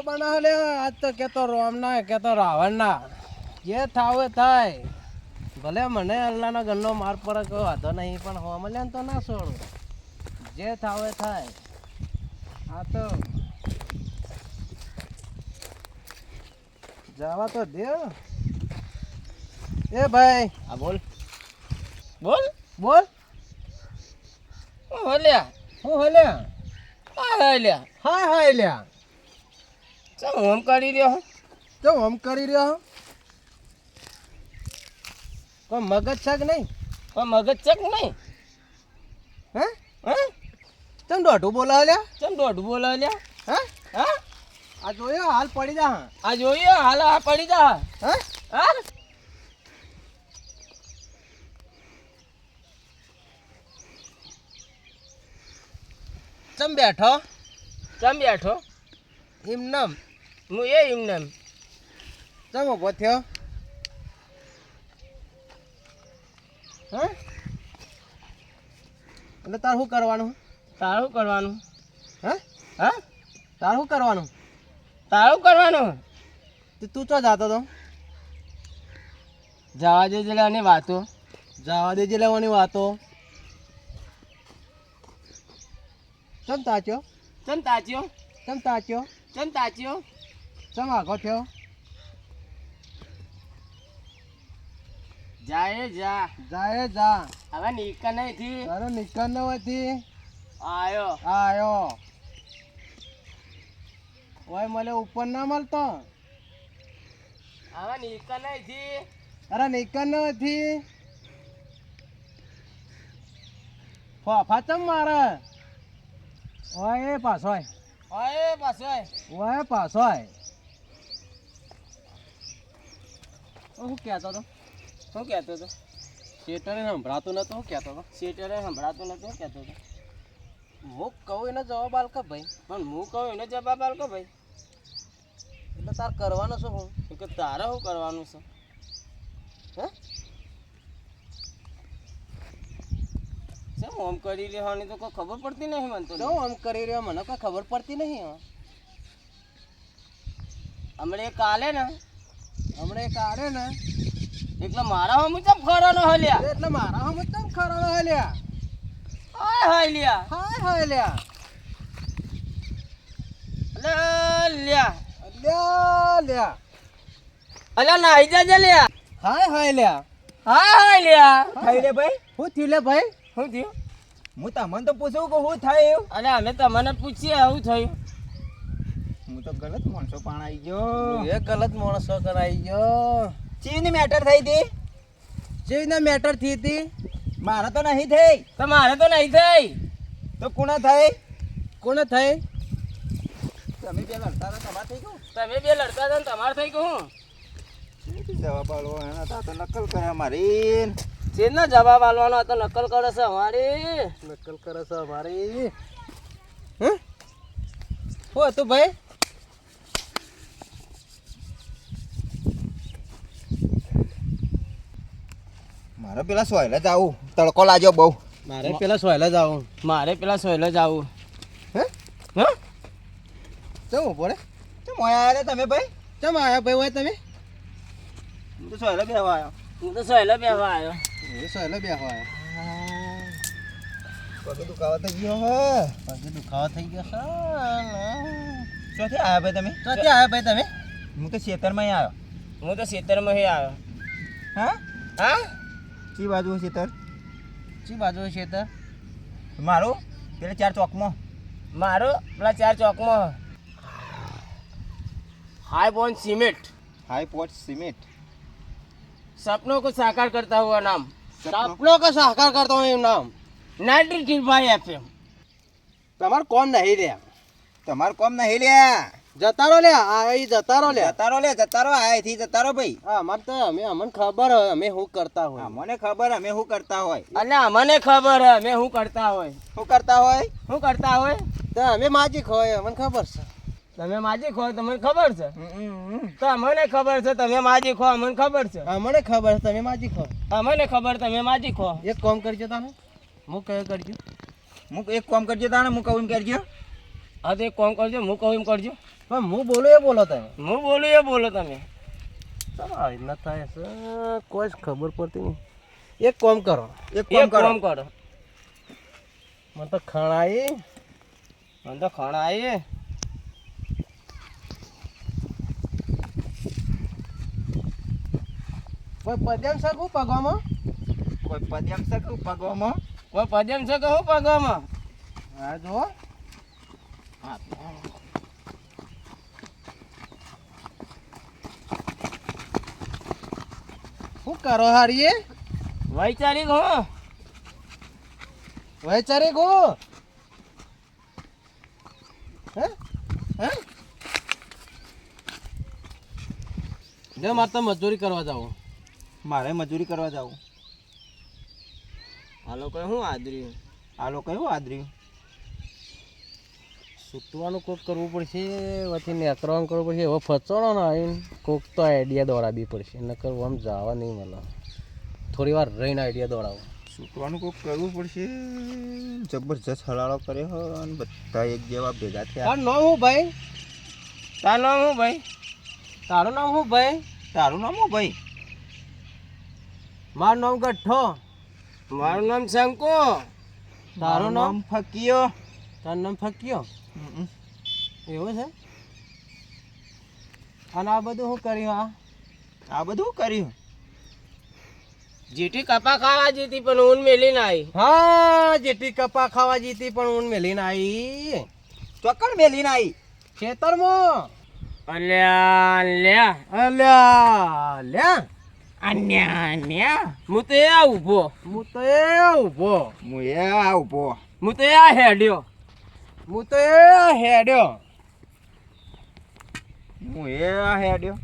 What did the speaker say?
બના લે આજ તો કેતો રોમ ના કેતો રાવણ ના જે થાવે થાય ભલે મને અલ્લાહના ગણનો માર પર કોઈ વાંધો નહીં પણ હોમલ્યાન તો ના છોડું જે થાવે થાય આ તો જવા તો દે એ ભાઈ હા બોલ બોલ બોલ હું હલ્યા હું હલ્યા હા હલ્યા હાય હાય લ્યા ચાલ હું કરી રહ્યો તો આમ કરી રહ્યો કોઈ મગજ છે કે નહીં કોઈ મગજ ચેક નહીં હે હે ચમ દોઢું બોલા લ્યા ચમ દોઢું બોલે હલ્યા હે હા આ જોયો હાલ પડી જા આ જોઈએ હાલ આ પડી જા હે હા ચમ બેઠો ચમ બેઠો એમ નમ હું એ એમને ચમ ઉભો થયો હે એટલે તાર શું કરવાનું તારું કરવાનું હે હા તાર શું કરવાનું તારું કરવાનું તું ચો જાતો તો જવા દે જલાની વાતો જવા દેજે લેવાની વાતો ચમ તાચ્યો ચમ તાચ્યો ચમ તાચ્યો ચમ તાચ્યો ચમ આગો થયો જાય જા જાય જા હવે નીકળ નહીં થી તારો નિકલ ન હોતી આયો આયો ઓય મને ઉપર ના મળતો હવે નીકળ નહીં થી અરે નિકલ ન હોતી ફાફા ચમ મારે ઓય એ પાછો આય ઓય પાછો ઓય પાછો આય હું કહેતો તો શું કહેતો હતો શેટરે સંભળાતું નતું શું કહેતો હતો શેટરે સંભળાતું નતું શું કહેતો હતો હું કહું એને જવાબ આલ કે ભાઈ પણ હું કહું એને જવાબ આલ કે ભાઈ એટલે તાર કરવાનું શું હું કે તારે શું કરવાનું છે હે કેમ ઓમ કરી લેવાની તો કોઈ ખબર પડતી નહીં મને તો જો આમ કરી રહ્યો મને કોઈ ખબર પડતી નહીં હમણાં એક કાલે ને હમણાં એક આડે ને એટલે મારા હમ ચમ ખરાનો હલ્યા એટલે મારા હમ ચમ ખરાનો હલ્યા હાય હાય લ્યા હાય હાય લ્યા અલે લ્યા લ્યા લ્યા અલ્યા નાઈ જાજે લ્યા હાય હાય લ્યા હાય હાય લ્યા થાય રે ભાઈ શું થયું લે ભાઈ શું થયું હું તમને તો પૂછું કે શું થાય એવું અલે અમે તમને પૂછીએ આવું થયું હું તો ગલત માણસો પણ આવી ગયો એ ગલત માણસો કરાઈ ગયો ચીની મેટર થઈ હતી જેવીને મેટર થઈ હતી મારે તો નહીં થઈ તમારે તો નહીં થઈ તો કોના થઈ કોને થઈ તમે બે લડતા હતા તમારે થઈ ગયું તમે બે લડતા હતા ને તમારે થઈ ગયું જવાબ આલો એના તા તો નકલ કરે મારી જેનો જવાબ આલવાનો હતો નકલ કરે છે અમારી નકલ કરે છે અમારી હે શું હતું ભાઈ મારે પેલા સોયલે જ આવું તડકો લાગ્યો બહુ મારે પેલા સોયલા જ આવું મારે પેલા સોયલે જ આવું હે હા ચમ ઉભો રે તો મોયા આવ્યા રે તમે ભાઈ ચમ આયા ભાઈ હોય તમે હું તો સોયલે બેહવા આવ્યો હું તો સોયલે બેહવા આવ્યો એ સોયલા બેહવા આયા પગે દુખાવા થઈ ગયો હે પગે દુખાવો થઈ ગયો છે ચોથી આવ્યા ભાઈ તમે ચોથી આયા ભાઈ તમે હું તો ખેતરમાં આવ્યો હું તો ખેતરમાં આવ્યો હા હા ચી બાજુ ખેતર ચી બાજુ છે તો મારું પેલા 4 ચોકમાં મારો પેલા 4 ચોકમાં हाई बॉन्ड सीमेंट हाई पोट सीमेंट सपनों को साकार करता हुआ नाम સપનો का સાકાર કરતો હું એમ નામ 93 FM તમારું કોમ નહીં લે તમારું કોમ નહીં લ્યા જતારો લે આ જતારો લે જતારો આયથી જતારો ભાઈ હા અમાર તો અમને ખબર હોય અમે શું કરતા હોય મને ખબર અમે શું કરતા હોય अल्लाह મને ખબર હે मैं हूँ करता હોય શું કરતા હોય શું કરતા હોય તો અમે માજી ખોય અમને ખબર છે તમે માજી ખો તમને ખબર છે તો અમને ખબર છે તમે માજી ખો અમને ખબર છે અમને ખબર છે તમે માજી ખો અમને ખબર તમે માજી ખો એક કામ કરજો તાને હું કયો કરજો હું એક કામ કરજો તાને હું કહું કરજો હા તો એક કામ કરજો, હું કહું એમ કરજો. પણ હું બોલું એ બોલો તમે. હું બોલું એ બોલો તમે. ચાલો આવી રીતના થાય છે કોઈ જ ખબર પડતી નહીં. એક કામ કરો, એક એક કામ કામ કરો કરો. મને તો ખણાઈ મને તો ખાણા આવીએ. કોઈ પદ્યામ શકું પગવામાં. કોઈ પદ્યમ શકું પગવામાં કોઈ પદ્યમ છે કે હું પગવામાં? હા જો હા શું કરો હારીએ વૈચારિક હો. વૈચારી ગો હે હે જો મારે તો મજૂરી કરવા જાવ. મારે મજૂરી કરવા જાવું. આ લોકો શું આદર્યું? આ લોકો એવું આદર્યું. સૂતવાનું કોક કરવું પડશે, પછી નેકરવાનું કરવું પડશે. એવો ફચોડો ને આવીને કોક તો આઈડિયા દોડાવવી પડશે, નકર આમ જવા નહીં મળે. થોડી વાર રહીને આઈડિયા દોડાવો. છૂટવાનું કોઈક કરવું પડશે. જબરજસ્ત હલાળો કર્યો હો અને બધા એક જેવા ભેગા થયા. તારું નામ શું ભાઈ? તારું નામ શું ભાઈ? તારું નામ શું ભાઈ? તારું નામ શું ભાઈ? મારું નામ ગઠ્ઠો. મારું નામ શંકુ. તારું નામ? ફકીયો. તારું નામ ફક્યો. એવું છે? અને આ બધું શું કર્યું? આ બધું કર્યું. જીટી કપા ખાવા જીતી પણ ઊન મેલી ના આવી. હા, જેટી કપા ખાવા જીતી પણ ઊન મેલીને આવી ચોકડ મેલીને આવી. ખેતરમાં. અલ્યા લ્યા અલ્યા લ્યા અન્યા અન્યા. હું તો આ ઊભો. હું તો એ ઊભો. હું એ આ ઊભો. હું તો આ હેડ્યો. હું તો એ હેડ્યો. હું એ આ હેડ્યો.